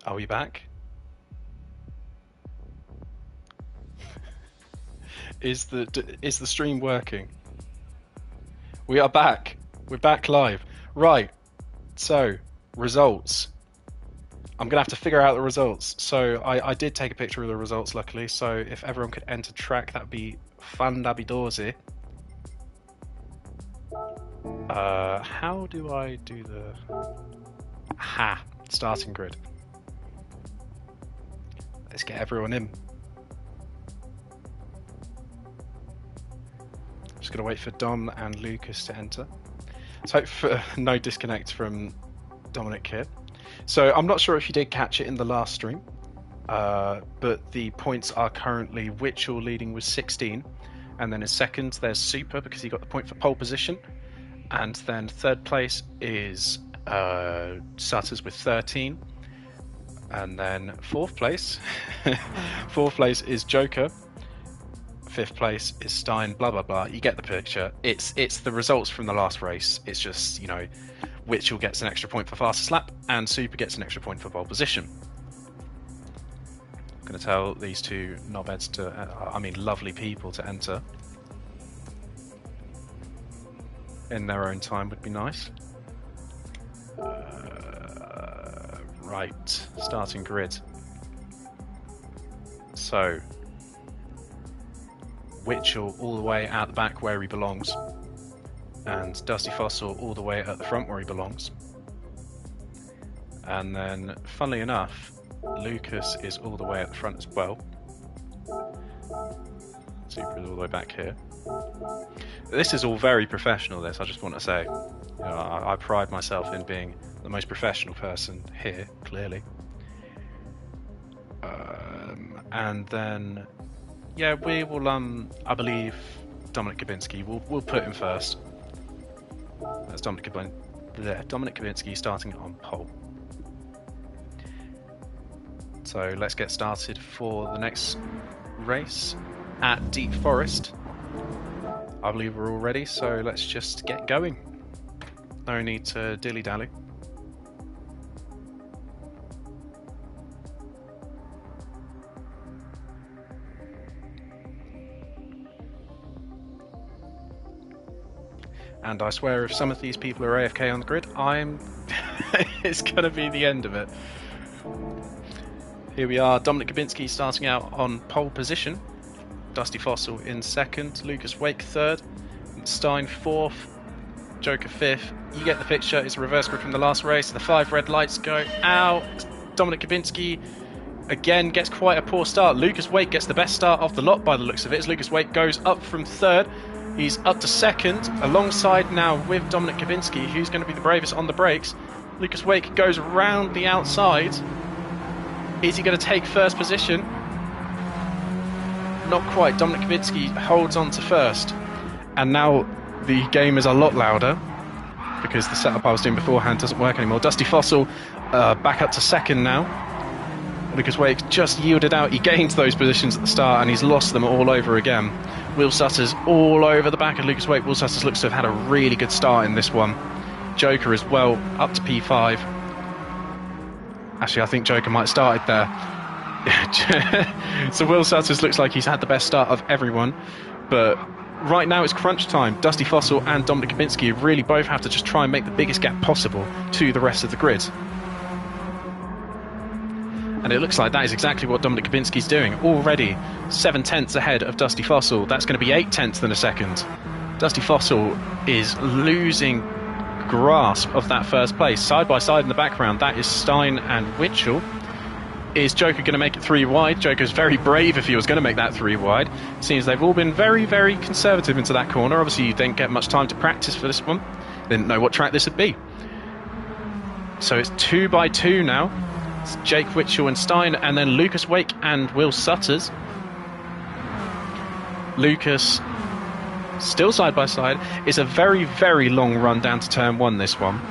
Are we back? Is the stream working? We are back. We're back live. Right. So, results. I'm gonna have to figure out the results. So I did take a picture of the results, luckily. So if everyone could enter track, that'd be fandabidorsy. How do I do the starting grid? Let's get everyone in. Just gonna wait for Dom and Lucas to enter. Let's hope for no disconnect from Dominic here. So I'm not sure if you did catch it in the last stream, but the points are currently Witchell leading with 16, and then in second there's Super because he got the point for pole position, and then third place is Sutters with 13, and then fourth place is Joker. Fifth place is Stein, blah blah blah. You get the picture. It's the results from the last race. It's just, you know, Witchell gets an extra point for fastest lap, and Super gets an extra point for pole position. I'm going to tell these two knobheads lovely people to enter in their own time would be nice. Right, starting grid. So Witchell all the way out the back where he belongs, and Dusty Fossil all the way at the front where he belongs. And then, funnily enough, Lucas is all the way at the front as well. Super is all the way back here. This is all very professional, this, I just want to say. You know, I pride myself in being the most professional person here, clearly. And then, yeah, we will, I believe, Dominic Kabinski, we'll put him first. That's Dominic Kabinski starting on pole. So let's get started for the next race at Deep Forest. I believe we're all ready, so let's just get going. No need to dilly-dally. And I swear if some of these people are AFK on the grid, it's going to be the end of it. Here we are, Dominic Kabinski starting out on pole position. Dusty Fossil in second, Lucas Wake third, Stein fourth, Joker fifth. You get the picture, it's a reverse grid from the last race. The 5 red lights go out. Dominic Kabinski again gets quite a poor start. Lucas Wake gets the best start of the lot by the looks of it, as Lucas Wake goes up from third. He's up to second, alongside now with Dominic Kabinski, who's going to be the bravest on the brakes. Lucas Wake goes round the outside. Is he going to take first position? Not quite. Dominic Kabinski holds on to first. And now the game is a lot louder because the setup I was doing beforehand doesn't work anymore. Dusty Fossil back up to second now. Lucas Wake just yielded out. He gained those positions at the start and he's lost them all over again. Will Sutters all over the back of Lucas Wake. Will Sutters looks to have had a really good start in this one. Joker as well, up to P5. Actually, I think Joker might have started there. So Will Sutters looks like he's had the best start of everyone. But right now it's crunch time. Dusty Fossil and Dominic Kabinski really both have to just try and make the biggest gap possible to the rest of the grid. And it looks like that is exactly what Dominic Kabinski's doing. Already 7 tenths ahead of Dusty Fossil. That's going to be 8 tenths in a second. Dusty Fossil is losing grasp of that first place. Side by side in the background, that is Stein and Witchell. Is Joker going to make it 3 wide? Joker's very brave if he was going to make that 3 wide. Seems they've all been very, very conservative into that corner. Obviously, you didn't get much time to practice for this one. Didn't know what track this would be. So it's 2 by 2 now. It's Jake Witchell and Stein, and then Lucas Wake and Will Sutters. Lucas, still side by side. It's a very, very long run down to turn 1, this one.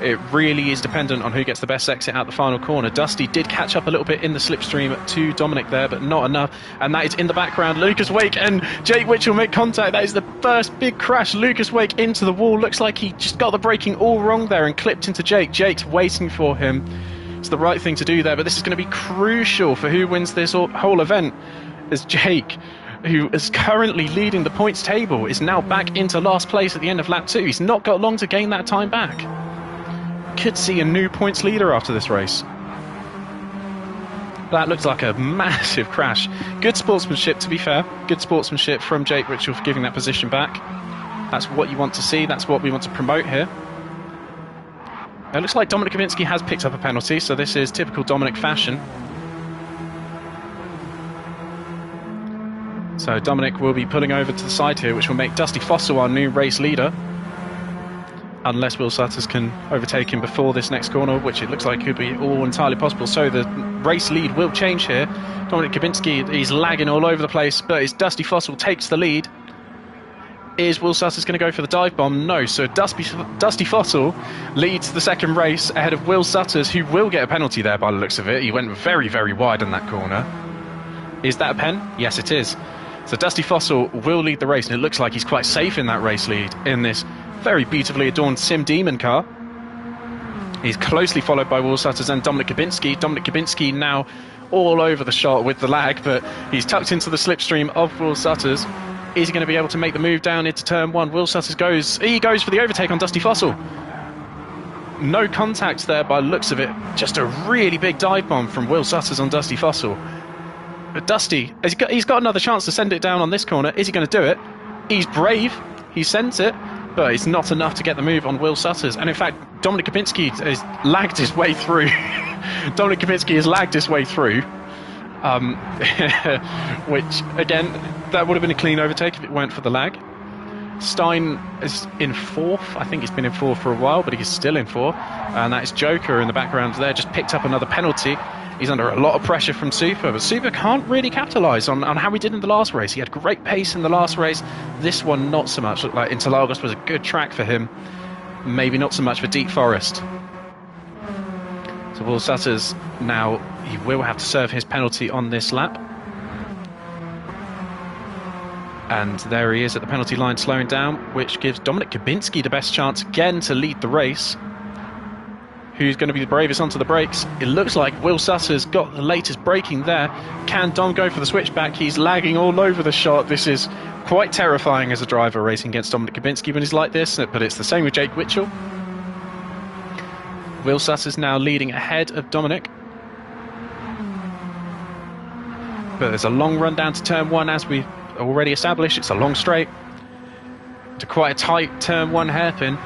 It really is dependent on who gets the best exit out the final corner. Dusty did catch up a little bit in the slipstream to Dominic there, but not enough. And that is in the background. Lucas Wake and Jake Witchell make contact. That is the first big crash. Lucas Wake into the wall. Looks like he just got the braking all wrong there and clipped into Jake. Jake's waiting for him. It's the right thing to do there, but this is going to be crucial for who wins this whole event, as Jake, who is currently leading the points table, is now back into last place at the end of lap 2. He's not got long to gain that time back. Could see a new points leader after this race. That looks like a massive crash. Good sportsmanship, to be fair. Good sportsmanship from Jake Ritchell for giving that position back. That's what you want to see. That's what we want to promote here. It looks like Dominic Kubinski has picked up a penalty, so this is typical Dominic fashion. So Dominic will be pulling over to the side here, which will make Dusty Fossil our new race leader. Unless Will Sutters can overtake him before this next corner, which it looks like could be all entirely possible. So the race lead will change here. Dominic Kubinski, he's lagging all over the place, but as Dusty Fossil takes the lead. Is Will Sutters going to go for the dive bomb? No. So Dusty Fossil leads the second race ahead of Will Sutters, who will get a penalty there by the looks of it. He went very, very wide in that corner. Is that a pen? Yes, it is. So Dusty Fossil will lead the race, and it looks like he's quite safe in that race lead in this very beautifully adorned Sim Demon car. He's closely followed by Will Sutters and Dominic Kubinski. Dominic Kubinski now all over the shot with the lag, but he's tucked into the slipstream of Will Sutters. Is he going to be able to make the move down into turn 1? Will Sutters goes for the overtake on Dusty Fossil. No contact there by the looks of it. Just a really big dive bomb from Will Sutters on Dusty Fossil. But Dusty, he's got another chance to send it down on this corner. Is he going to do it? He's brave. He sends it, but it's not enough to get the move on Will Sutters. And in fact, Dominic Kubinski has lagged his way through. Dominic Kubinski has lagged his way through. Which, again, that would have been a clean overtake if it weren't for the lag. Stein is in 4th. I think he's been in 4th for a while, but he's still in 4th. And that is Joker in the background there, just picked up another penalty. He's under a lot of pressure from Super, but Super can't really capitalise on how he did in the last race. He had great pace in the last race. This one, not so much. Looked like Interlagos was a good track for him. Maybe not so much for Deep Forest. So Will Sutters now, he will have to serve his penalty on this lap. And there he is at the penalty line slowing down, which gives Dominic Kubinski the best chance again to lead the race. Who's going to be the bravest onto the brakes? It looks like Will Sutters got the latest braking there. Can Dom go for the switchback? He's lagging all over the shot. This is quite terrifying as a driver racing against Dominic Kubinski when he's like this, but it's the same with Jake Witchell. Will Sutters now leading ahead of Dominic. But there's a long run down to turn 1 as we already established. It's a long straight to quite a tight turn 1 hairpin.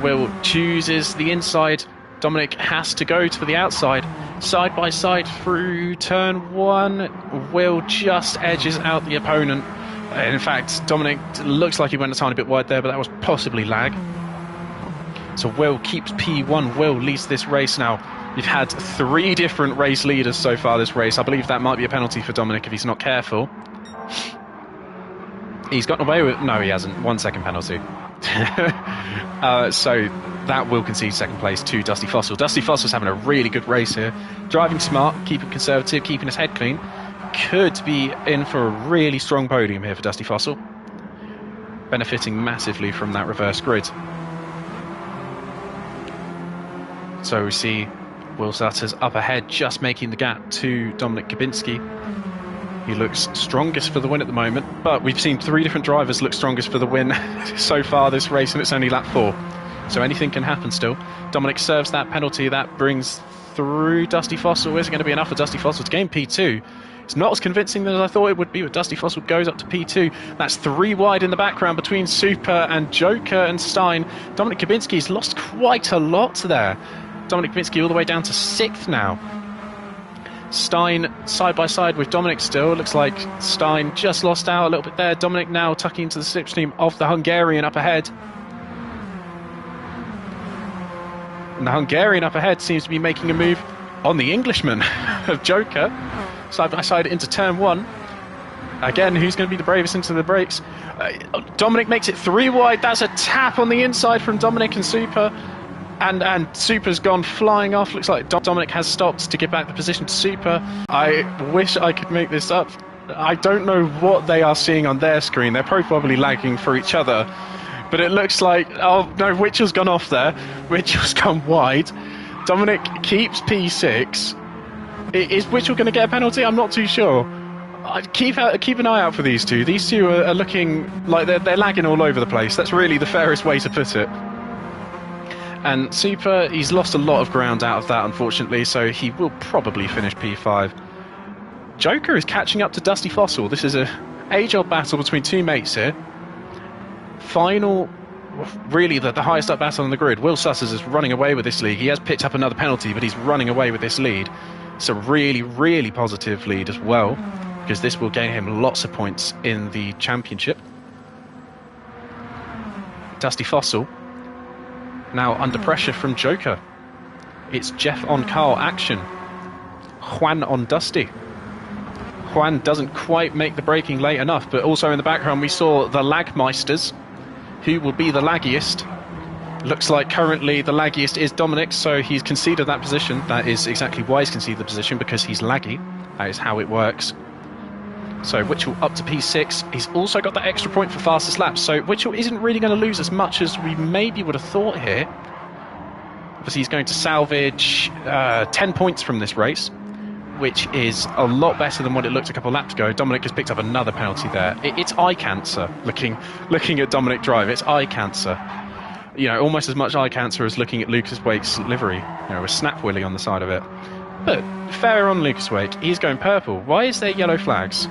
Will chooses the inside. Dominic has to go to the outside. Side by side through turn 1. Will just edges out the opponent. In fact, Dominic looks like he went a tiny bit wide there, but that was possibly lag. So Will keeps P1. Will leads this race now. You've had 3 different race leaders so far this race. I believe that might be a penalty for Dominic if he's not careful. He's gotten away with... No, he hasn't. 1 second penalty. So that will concede second place to Dusty Fossil. Dusty Fossil's having a really good race here. Driving smart, keeping conservative, keeping his head clean. Could be in for a really strong podium here for Dusty Fossil. Benefiting massively from that reverse grid. So we see Will Sutters up ahead, just making the gap to Dominic Kubinski. He looks strongest for the win at the moment, but we've seen 3 different drivers look strongest for the win so far this race, and it's only lap 4. So anything can happen still. Dominic serves that penalty. That brings through Dusty Fossil. Is it going to be enough for Dusty Fossil to gain P2? It's not as convincing as I thought it would be, but Dusty Fossil goes up to P2. That's 3 wide in the background between Super and Joker and Stein. Dominic Kubinski's lost quite a lot there. Dominic Kubinski all the way down to 6th now. Stein side by side with Dominic still. Looks like Stein just lost out a little bit there. Dominic now tucking into the slipstream of the Hungarian up ahead. And the Hungarian up ahead seems to be making a move on the Englishman of Joker. Side by side into turn 1. Again, who's going to be the bravest into the brakes? Dominic makes it 3 wide. That's a tap on the inside from Dominic and Super. And Super's gone flying off. Looks like Dominic has stopped to give back the position to Super. I wish I could make this up. I don't know what they are seeing on their screen. They're probably lagging for each other. But it looks like... Oh, no, Witchell's gone off there. Witchell's gone wide. Dominic keeps P6. Is Witchell going to get a penalty? I'm not too sure. Keep an eye out for these two. These two are looking like they're lagging all over the place. That's really the fairest way to put it. And Super, he's lost a lot of ground out of that, unfortunately, so he will probably finish P5. Joker is catching up to Dusty Fossil. This is a age-old battle between two mates here. Final, really the highest up battle on the grid. Will Sussers is running away with this lead. He has picked up another penalty, but he's running away with this lead. It's a really, really positive lead as well, because this will gain him lots of points in the championship. Dusty Fossil now under pressure from Joker. It's Jeff on Carl action. Juan on Dusty. Juan doesn't quite make the braking late enough, but also in the background we saw the Lagmeisters, who will be the laggiest. Looks like currently the laggiest is Dominic, so he's conceded that position. That is exactly why he's conceded the position, because he's laggy. That is how it works. So Witchell up to P6. He's also got that extra point for fastest lap, so Witchell isn't really going to lose as much as we maybe would have thought here. Obviously he's going to salvage 10 points from this race, which is a lot better than what it looked a couple of laps ago. Dominic has picked up another penalty there. It's eye cancer, looking at Dominic drive. It's eye cancer. You know, almost as much eye cancer as looking at Lucas Wake's livery, you know, with Snap Willy on the side of it. But fair on Lucas Wake, he's going purple. Why is there yellow flags?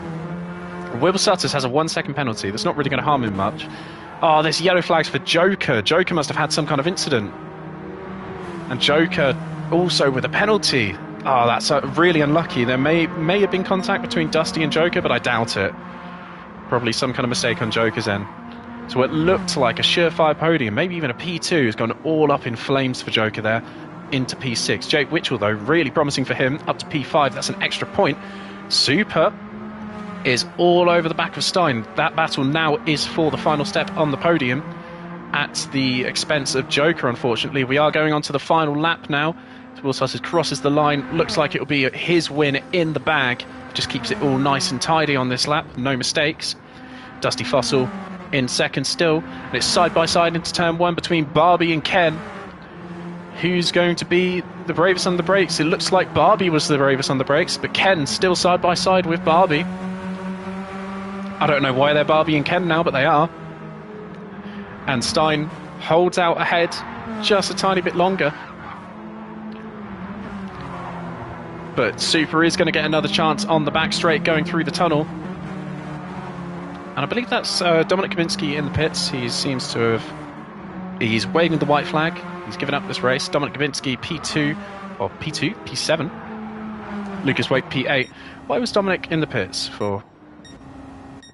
Will Sutters has a 1 second penalty. That's not really going to harm him much. Oh, there's yellow flags for Joker. Joker must have had some kind of incident. And Joker also with a penalty. Oh, that's really unlucky. There may have been contact between Dusty and Joker, but I doubt it. Probably some kind of mistake on Joker's end. So it looked like a surefire podium, maybe even a P2, has gone all up in flames for Joker there, into P6. Jake Witchell, though, really promising for him, up to P5. That's an extra point. Super is all over the back of Stein. That battle now is for the final step on the podium at the expense of Joker, unfortunately. We are going on to the final lap now. Will Sutters crosses the line. Looks like it will be his win in the bag. Just keeps it all nice and tidy on this lap. No mistakes. Dusty Fossil in second still. And it's side by side into turn one between Barbie and Ken. Who's going to be the bravest on the brakes? It looks like Barbie was the bravest on the brakes, but Ken still side by side with Barbie. I don't know why they're Barbie and Ken now, but they are. And Stein holds out ahead just a tiny bit longer. But Super is going to get another chance on the back straight going through the tunnel. And I believe that's Dominic Kaminsky in the pits. He seems to have... He's waving the white flag. He's given up this race. Dominic Kaminsky P2, or P2, P7. Lucas Wake P8. Why was Dominic in the pits for?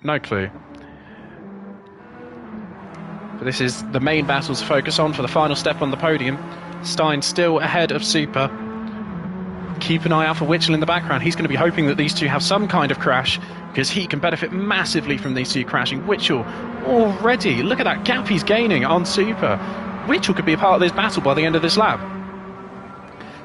No clue. But this is the main battle to focus on for the final step on the podium. Stein still ahead of Super. Keep an eye out for Witchell in the background. He's going to be hoping that these two have some kind of crash, because he can benefit massively from these two crashing. Witchell already, look at that gap he's gaining on Super. Witchell could be a part of this battle by the end of this lap.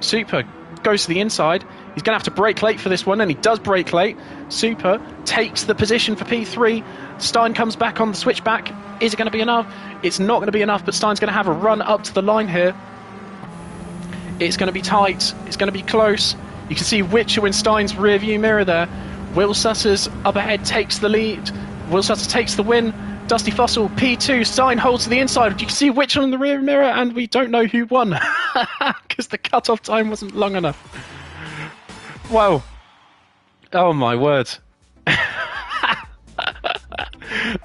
Super goes to the inside. He's going to have to brake late for this one, and he does brake late. Super takes the position for P3. Stein comes back on the switchback. Is it going to be enough? It's not going to be enough, but Stein's going to have a run up to the line here. It's going to be tight. It's going to be close. You can see Witchell in Stein's rear view mirror there. Will Sutters up ahead takes the lead. Will Sutters takes the win. Dusty Fossil P2. Stein holds to the inside. You can see Witchell in the rear mirror, and we don't know who won because the cut-off time wasn't long enough. Wow. Oh my word.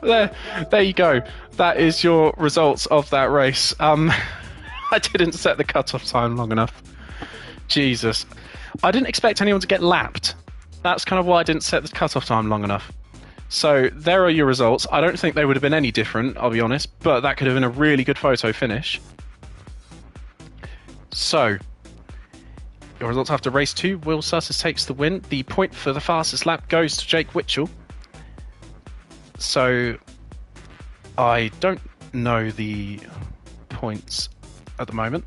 There you go. That is your results of that race. I didn't set the cut-off time long enough. Jesus. I didn't expect anyone to get lapped. That's kind of why I didn't set the cut-off time long enough. So there are your results. I don't think they would have been any different, I'll be honest, but that could have been a really good photo finish. So, your results after race 2. Will Sutters takes the win. The point for the fastest lap goes to Jake Witchell. So, I don't know the points at the moment.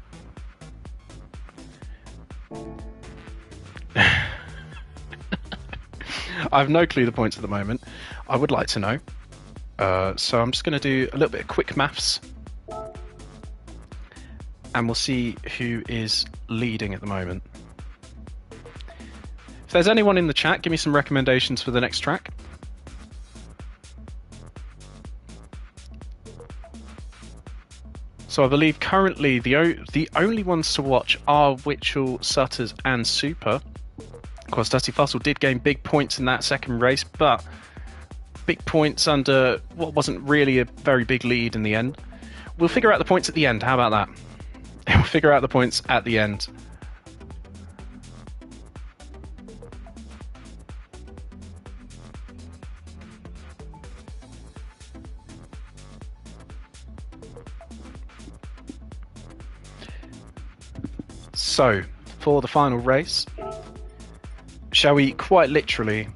I have no clue the points at the moment. I would like to know. So I'm just going to do a little bit of quick maths. and we'll see who is leading at the moment. If there's anyone in the chat, give me some recommendations for the next track. So I believe currently the only ones to watch are Witchell, Sutters and Super. Of course, Dusty Fussell did gain big points in that second race, but big points under what wasn't really a very big lead in the end. We'll figure out the points at the end. How about that? We'll figure out the points at the end. So, for the final race, shall we quite literally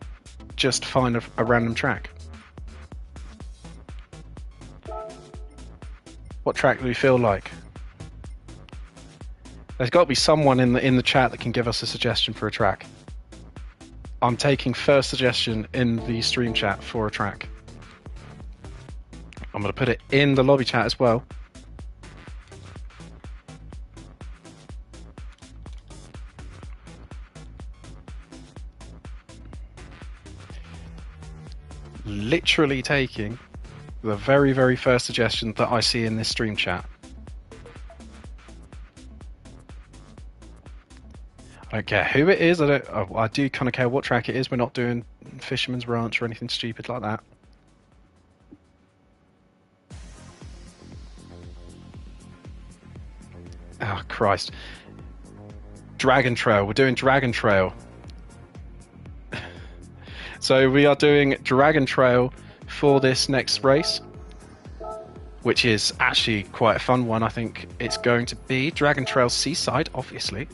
just find a random track? What track do we feel like? There's got to be someone in the chat that can give us a suggestion for a track. I'm taking first suggestion in the stream chat for a track. I'm going to put it in the lobby chat as well. Literally taking the very, very first suggestion that I see in this stream chat. I don't care who it is. I do kind of care what track it is. We're not doing Fisherman's Ranch or anything stupid like that. Oh, Christ. Dragon Trail. We're doing Dragon Trail. So we are doing Dragon Trail for this next race, which is actually quite a fun one. I think it's going to be Dragon Trail Seaside, obviously.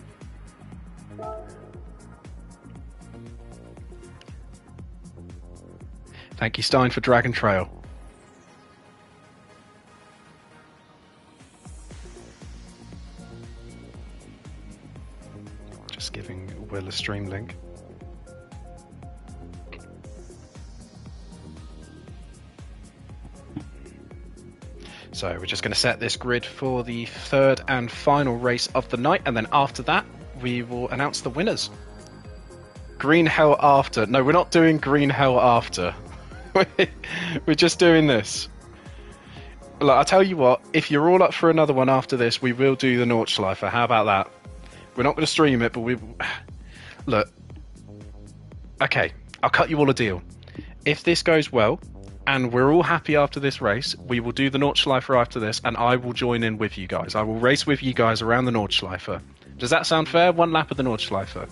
Thank you, Stein, for Dragon Trail. Just giving Will a stream link. So we're just going to set this grid for the third and final race of the night, and then after that we will announce the winners. Green Hell After. No, we're not doing Green Hell After. We're just doing this. Look, I tell you what, if you're all up for another one after this, we will do the Nordschleife. How about that? We're not going to stream it, but we... Look. Okay, I'll cut you all a deal. If this goes well, and we're all happy after this race, we will do the Nordschleife after this, and I will join in with you guys. I will race with you guys around the Nordschleife. Does that sound fair? One lap of the Nordschleife.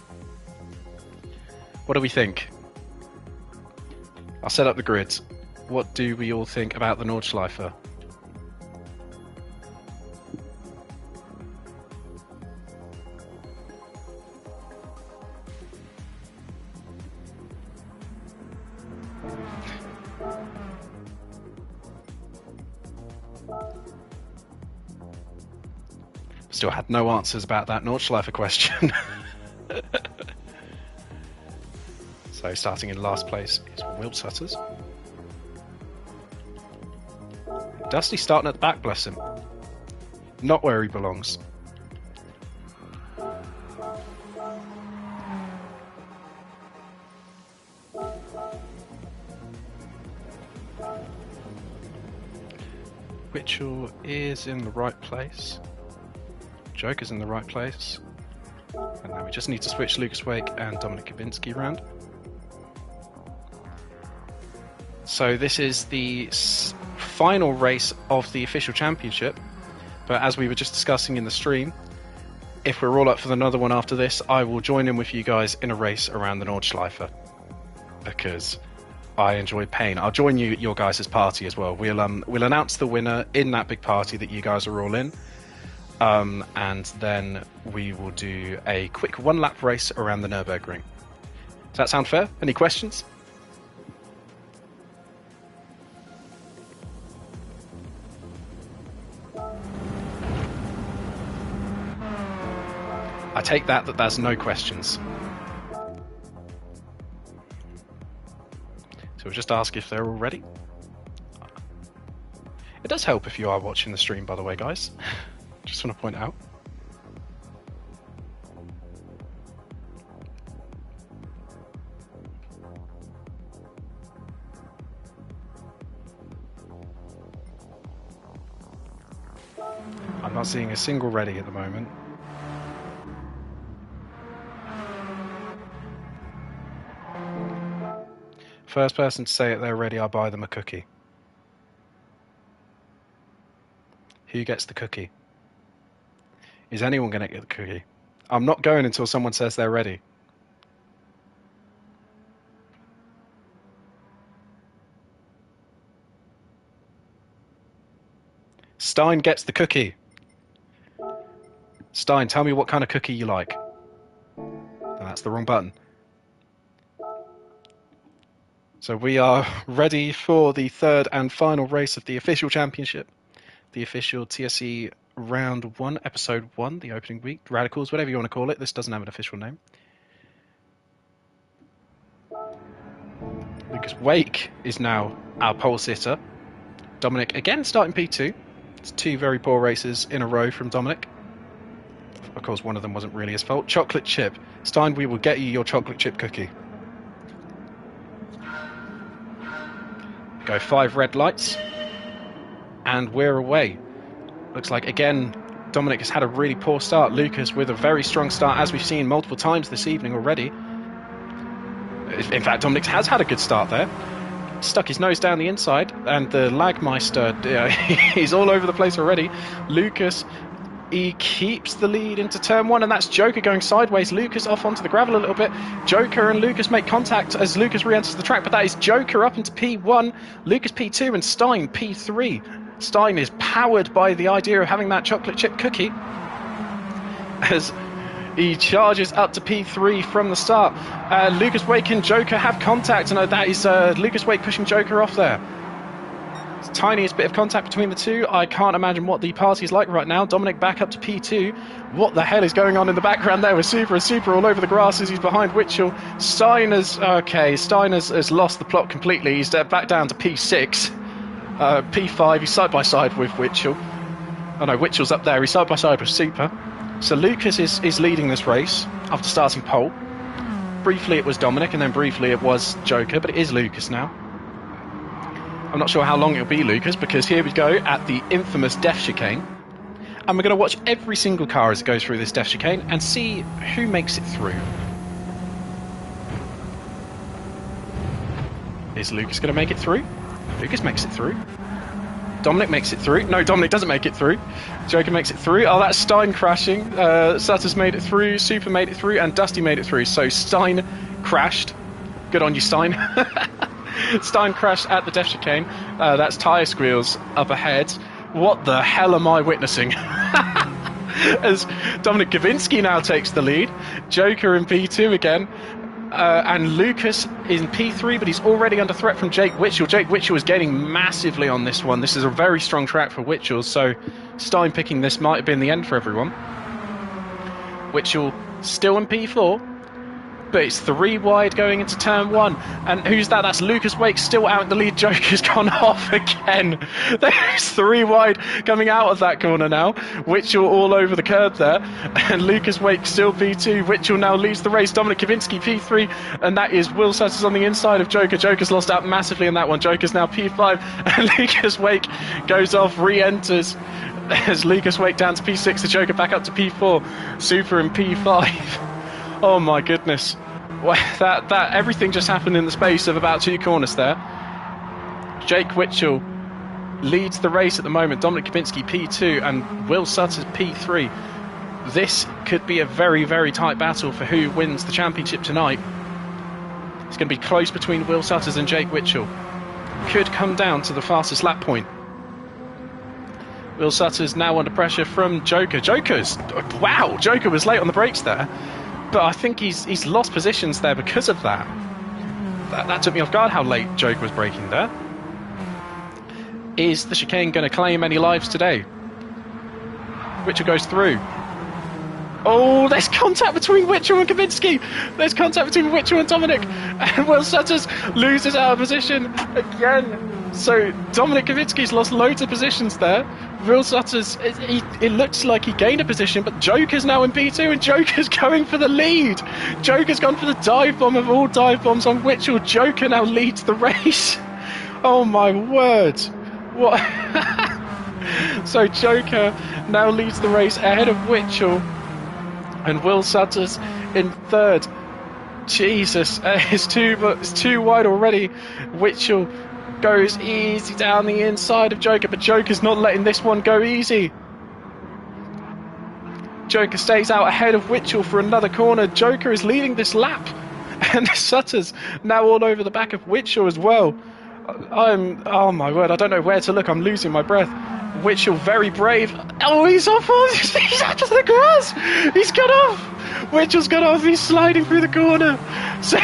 What do we think? I'll set up the grids. What do we all think about the Nordschleife? Still had no answers about that Nordschleife question. So starting in last place is Will Sutters. Dusty starting at the back, bless him. Not where he belongs. Witchell is in the right place. Joker's in the right place. And now we just need to switch Lucas Wake and Dominic Kabinski around. So this is the final race of the official championship. But as we were just discussing in the stream, if we're all up for another one after this, I will join in with you guys in a race around the Nordschleife. Because I enjoy pain. I'll join your guys' party as well. We'll announce the winner in that big party that you guys are all in. And then we will do a quick one-lap race around the Nürburgring. Does that sound fair? Any questions? I take that there's no questions. So we'll just ask if they're all ready. It does help if you are watching the stream, by the way, guys. Just want to point out. I'm not seeing a single ready at the moment. First person to say it they're ready, I'll buy them a cookie. Who gets the cookie? Is anyone going to get the cookie? I'm not going until someone says they're ready. Stein gets the cookie. Stein, tell me what kind of cookie you like. Oh, that's the wrong button. So we are ready for the third and final race of the official championship. The official TSE Round 1, Episode 1, the opening week. Radicals, whatever you want to call it. This doesn't have an official name. Lucas Wake is now our pole sitter. Dominic again starting P2. It's 2 very poor races in a row from Dominic. Of course, one of them wasn't really his fault. Chocolate chip. Stein, we will get you your chocolate chip cookie. Go 5 red lights. And we're away. Looks like, again, Dominic has had a really poor start. Lucas with a very strong start, as we've seen multiple times this evening already. In fact, Dominic has had a good start there. Stuck his nose down the inside, and the Lagmeister, he's all over the place already. Lucas, he keeps the lead into turn 1, and that's Joker going sideways. Lucas off onto the gravel a little bit. Joker and Lucas make contact as Lucas re-enters the track, but that is Joker up into P1, Lucas P2, and Stein P3. Stein is powered by the idea of having that chocolate chip cookie as he charges up to P3 from the start. Lucas Wake and Joker have contact, and that is Lucas Wake pushing Joker off there. It's the tiniest bit of contact between the two. I can't imagine what the party is like right now. Dominic back up to P2. What the hell is going on in the background there with Super and Super all over the grass as he's behind Witchell? Stein has lost the plot completely. He's back down to P6. P5, he's side by side with Witchell. Oh no, Witchell's up there, he's side by side with Super. So Lucas is leading this race after starting pole. Briefly it was Dominic, and then briefly it was Joker, but it is Lucas now. I'm not sure how long it'll be Lucas, because here we go at the infamous death chicane. And we're going to watch every single car as it goes through this death chicane and see who makes it through. Is Lucas going to make it through? Lucas makes it through. Dominic makes it through. No, Dominic doesn't make it through. Joker makes it through. Oh, that's Stein crashing. Sutter's made it through. Super made it through. And Dusty made it through. So Stein crashed. Good on you, Stein. Stein crashed at the death chicane. That's tyre squeals up ahead. What the hell am I witnessing? As Dominic Kavinsky now takes the lead. Joker in P2 again. And Lucas in P3, but he's already under threat from Jake Witchell. Jake Witchell is gaining massively on this one. This is a very strong track for Witchell, so Stein picking this might have been the end for everyone. Witchell still in P4, but it's 3 wide going into turn 1. And who's that? That's Lucas Wake still out in the lead. Joker's gone off again. There's 3 wide coming out of that corner now. Witchell all over the curb there. And Lucas Wake still P2. Witchell now leads the race. Dominic Kavinsky P3. And that is Will Sutters on the inside of Joker. Joker's lost out massively in that one. Joker's now P5. And Lucas Wake goes off, re-enters. As Lucas Wake down to P6. The Joker back up to P4. Super in P5. Oh my goodness. Well, that everything just happened in the space of about 2 corners there. Jake Witchell leads the race at the moment. Dominic Kavinsky P2 and Will Sutters P3. This could be a very, very tight battle for who wins the championship tonight. It's going to be close between Will Sutters and Jake Witchell. Could come down to the fastest lap point. Will Sutters now under pressure from Joker. Wow, Joker was late on the brakes there. But I think he's lost positions there because of that. That took me off guard how late Joker was braking there. Is the chicane going to claim any lives today? Witchell goes through. Oh, there's contact between Witchell and Kavinsky. There's contact between Witchell and Dominic. And Will Sutters loses out of position again. So Dominic Kavitsky's lost loads of positions there. Will Sutter's, it looks like he gained a position, but Joker's now in P2 and Joker's going for the lead. Joker's gone for the dive bomb of all dive bombs on Witchell. Joker now leads the race. Oh my word. What? So Joker now leads the race ahead of Witchell, and Will Sutter's in third. Jesus, it's too wide already. Witchell goes easy down the inside of Joker, but Joker's not letting this one go easy. Joker stays out ahead of Witchell for another corner. Joker is leading this lap, and Sutter's now all over the back of Witchell as well. Oh my word, I don't know where to look. I'm losing my breath. Witchell very brave. Oh, he's off. He's out of the grass. He's got off. Witchell's got off. He's sliding through the corner. So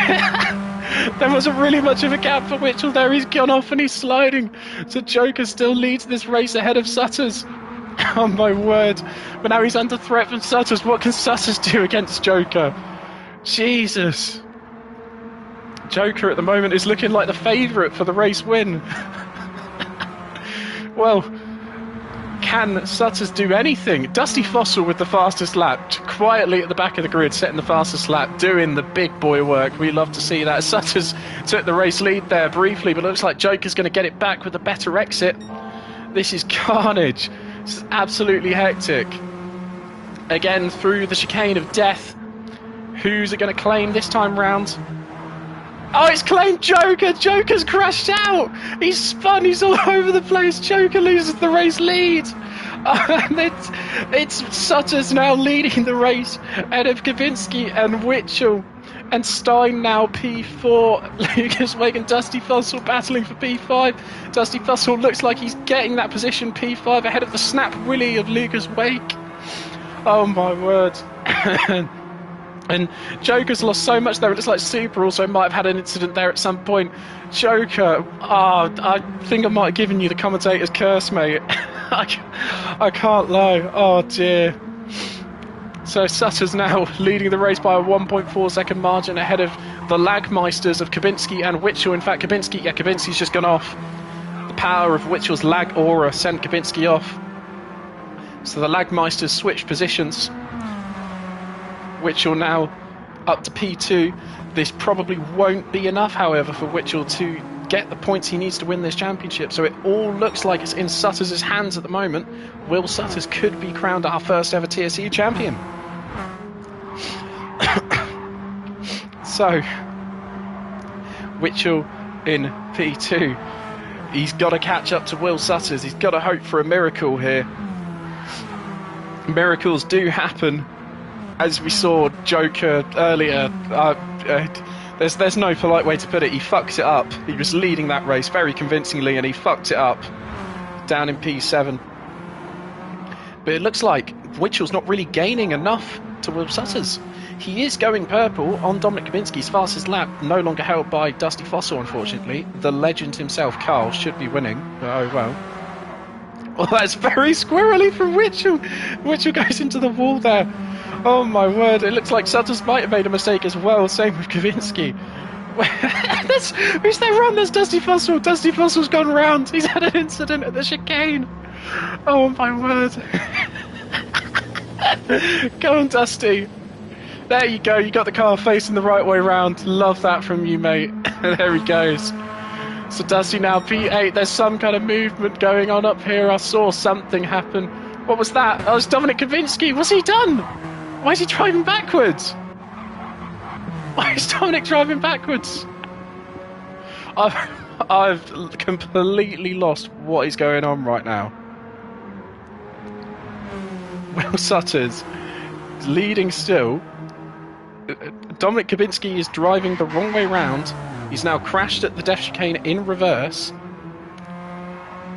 there wasn't really much of a gap for Witchell there. He's gone off and he's sliding. So Joker still leads this race ahead of Sutter's. Oh my word. But now he's under threat from Sutter's. What can Sutter's do against Joker? Jesus. Joker at the moment is looking like the favourite for the race win. Well, can Sutter's do anything? Dusty Fossil with the fastest lap, quietly at the back of the grid, setting the fastest lap, doing the big boy work. We love to see that. Sutter's took the race lead there briefly, but it looks like Joker's going to get it back with a better exit. This is carnage. This is absolutely hectic. Again, through the chicane of death. Who's it going to claim this time round? Oh, it's claimed Joker! Joker's crashed out! He's spun, he's all over the place. Joker loses the race lead. And it's Sutter's now leading the race ahead of Kabinski and Witchell. And Stein now P4. Lucas Wake and Dusty Fussell battling for P5. Dusty Fussell looks like he's getting that position P5 ahead of the Snap Willy of Lucas Wake. Oh my word. And Joker's lost so much there. It looks like Super also might have had an incident there at some point. Joker, I think I might have given you the commentator's curse, mate. I can't lie. Oh dear. So Sutter's now leading the race by a 1.4 second margin ahead of the Lagmeisters of Kabinski and Witchell. In fact, Kabinski's just gone off. The power of Witchell's lag aura sent Kabinski off. So the Lagmeisters switch positions. Witchell now up to P2. This probably won't be enough, however, for Witchell to get the points he needs to win this championship. So it all looks like it's in Sutter's hands at the moment. Will Sutter's could be crowned our first ever TSE champion. So Witchell in P2. He's got to catch up to Will Sutter's. He's got to hope for a miracle here. Miracles do happen. As we saw Joker earlier, there's no polite way to put it. He fucks it up. He was leading that race very convincingly, and he fucked it up down in P7. But it looks like Witchell's not really gaining enough to Will Sutter's. He is going purple on Dominic Kabinski's fastest lap, no longer held by Dusty Fossil, unfortunately. The legend himself, Carl, should be winning. Oh well. Well, that's very squirrely from Witchell. Witchell goes into the wall there. Oh my word, it looks like Sutter's might have made a mistake as well, same with Kavinsky. Who's there run? There's Dusty Fossil. Dusty Fossil's gone round. He's had an incident at the chicane. Oh my word. Go on, Dusty. There you go, you got the car facing the right way round. Love that from you, mate. There he goes. So Dusty now P8. There's some kind of movement going on up here. I saw something happen. What was that? Oh, it's Dominic Kavinsky. What's he done? Why is he driving backwards? Why is Dominic driving backwards? I've completely lost what is going on right now. Will Sutter's leading still. Dominic Kabinski is driving the wrong way round. He's now crashed at the death chicane in reverse.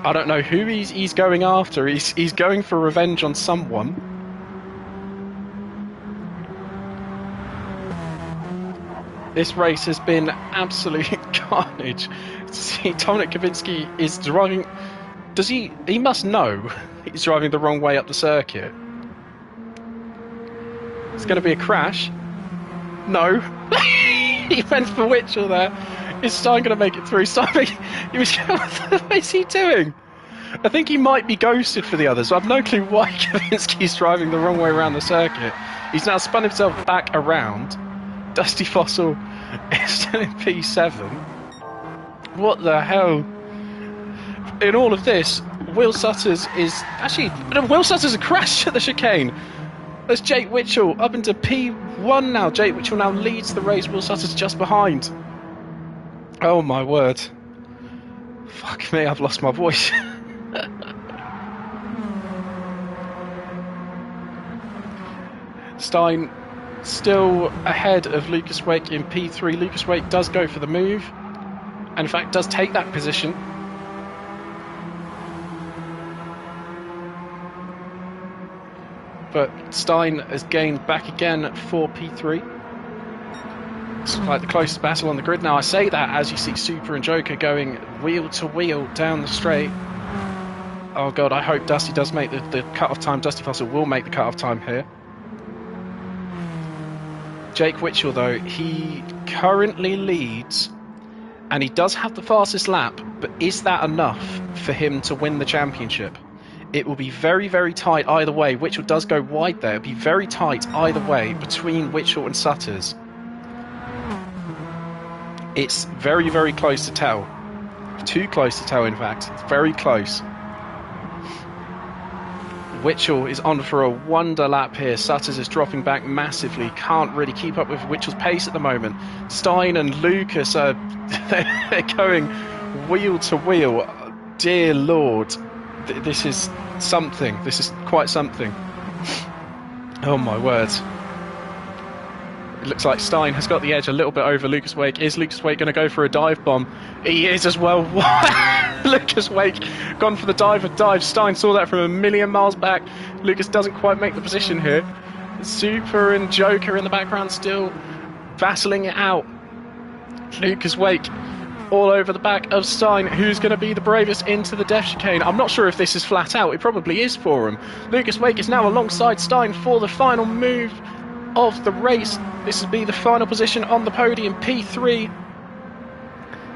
I don't know who he's going after. He's going for revenge on someone. This race has been absolute carnage. See, Dominic Kabinski is driving. Does he? He must know he's driving the wrong way up the circuit. It's going to be a crash. No. He went for Witchell there. Is Stein going to make it through? Stein, he was. What is he doing? I think he might be ghosted for the others. So I've no clue why Kavinsky's driving the wrong way around the circuit. He's now spun himself back around. Dusty Fossil is still in P7. What the hell? In all of this, Will Sutters is actually. Will Sutters has crashed at the chicane. There's Jake Witchell up into P1 now. Jake Witchell now leads the race. Will Sutters just behind. Oh my word. Fuck me, I've lost my voice. Stein still ahead of Lucas Wake in P3. Lucas Wake does go for the move, and in fact does take that position. But Stein has gained back again for P3. It's like the closest battle on the grid now. I say that as you see Super and Joker going wheel to wheel down the straight. Oh god, I hope Dusty does make the cut-off time. Dusty Fossil will make the cut-off time here. Jake Witchell, though, he currently leads, and he does have the fastest lap, but is that enough for him to win the championship? It will be very, very tight either way. Witchell does go wide there. It'll be very tight either way between Witchell and Sutters. It's very, very close to tell. Too close to tell, in fact. It's very close. Witchell is on for a wonder lap here. Sutters is dropping back massively. Can't really keep up with Witchell's pace at the moment. Stein and Lucas are they're going wheel to wheel. Dear Lord, this is something. This is quite something. Oh my word. It looks like Stein has got the edge a little bit over Lucas Wake. Is Lucas Wake going to go for a dive bomb? He is as well. Lucas Wake gone for the dive. Stein saw that from a million miles back. Lucas doesn't quite make the position here. Super and Joker in the background still battling it out. Lucas Wake all over the back of Stein. Who's going to be the bravest into the death chicane? I'm not sure if this is flat out. It probably is for him. Lucas Wake is now alongside Stein for the final move of the race. This will be the final position on the podium, P3.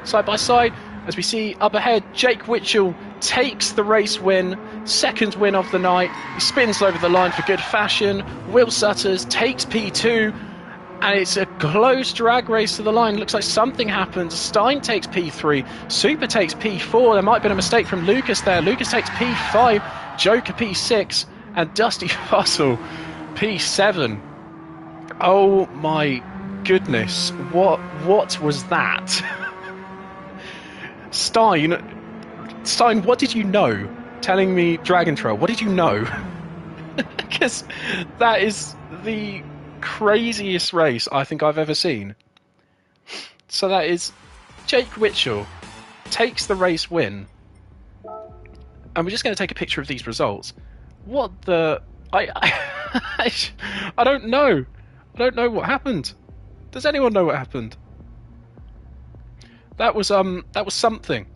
Side by side, as we see up ahead, Jake Witchell takes the race win, second win of the night. He spins over the line for good fashion. Will Sutters takes P2, and it's a close drag race to the line. Looks like something happened. Stein takes P3, Super takes P4. There might have been a mistake from Lucas there. Lucas takes P5, Joker P6, and Dusty Fossil P7. Oh my goodness, what was that? Stein, what did you know? Telling me Dragon Trail, what did you know? Because that is the craziest race I think I've ever seen. So that is Jake Witchell takes the race win. And we're just going to take a picture of these results. What the... I don't know. I don't know what happened. Does anyone know what happened? That was something.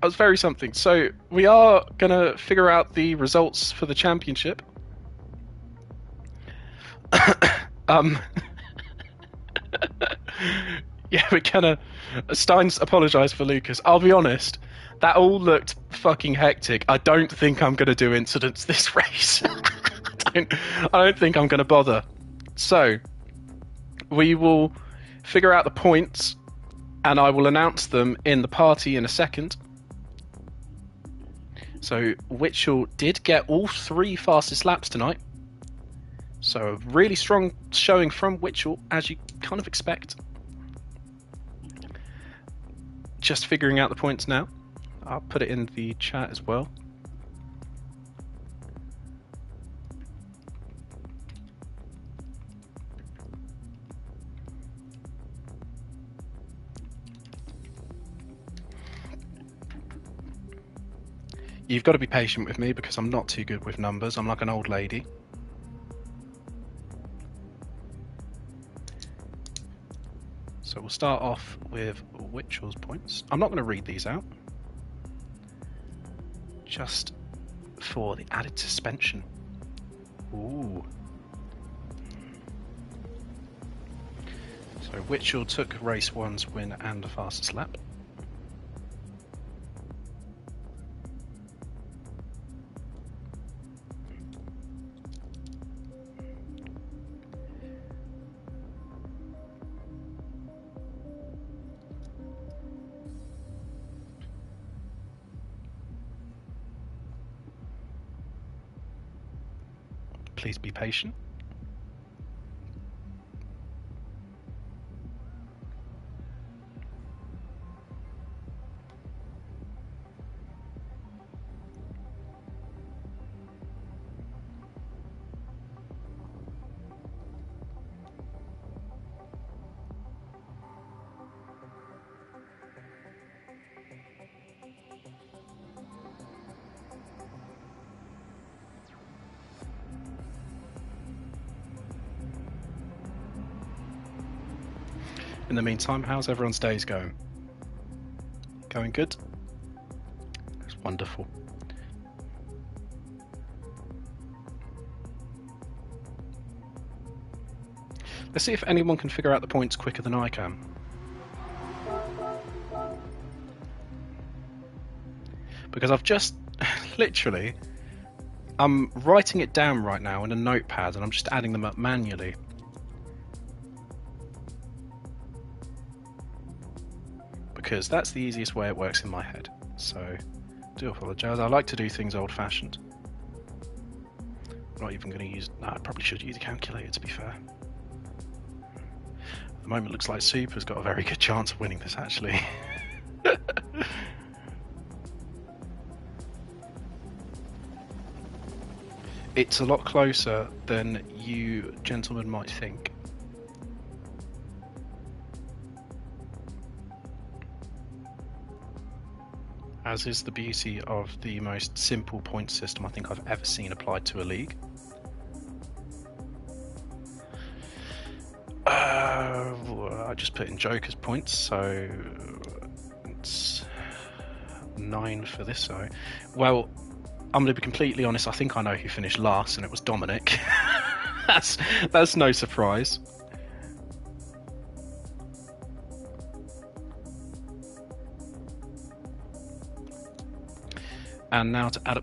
That was very something. So we are gonna figure out the results for the championship. Yeah, we're gonna. Stein's apologised for Lucas. I'll be honest. That all looked fucking hectic. I don't think I'm gonna do incidents this race. I don't think I'm gonna bother. So we will figure out the points, and I will announce them in the party in a second. So Witchell did get all 3 fastest laps tonight. So a really strong showing from Witchell, as you kind of expect. Just figuring out the points now. I'll put it in the chat as well. You've got to be patient with me because I'm not too good with numbers. I'm like an old lady. So we'll start off with Witchell's points. I'm not going to read these out. Just for the added suspension. Ooh. So Witchell took race 1's win and the fastest lap. Please be patient. In the meantime, how's everyone's days going? Going good? That's wonderful. Let's see if anyone can figure out the points quicker than I can. Because I've just, literally, I'm writing it down right now in a notepad and I'm just adding them up manually. Because that's the easiest way it works in my head. So, I do apologise. I like to do things old-fashioned. I'm not even going to use... No, I probably should use a calculator, to be fair. At the moment, it looks like Super's got a very good chance of winning this, actually. It's a lot closer than you gentlemen might think. As is the beauty of the most simple point system I think I've ever seen applied to a league. I just put in Joker's points, so it's 9 for this. So, well, I'm going to be completely honest. I think I know who finished last, and it was Dominic. that's no surprise. And now to add up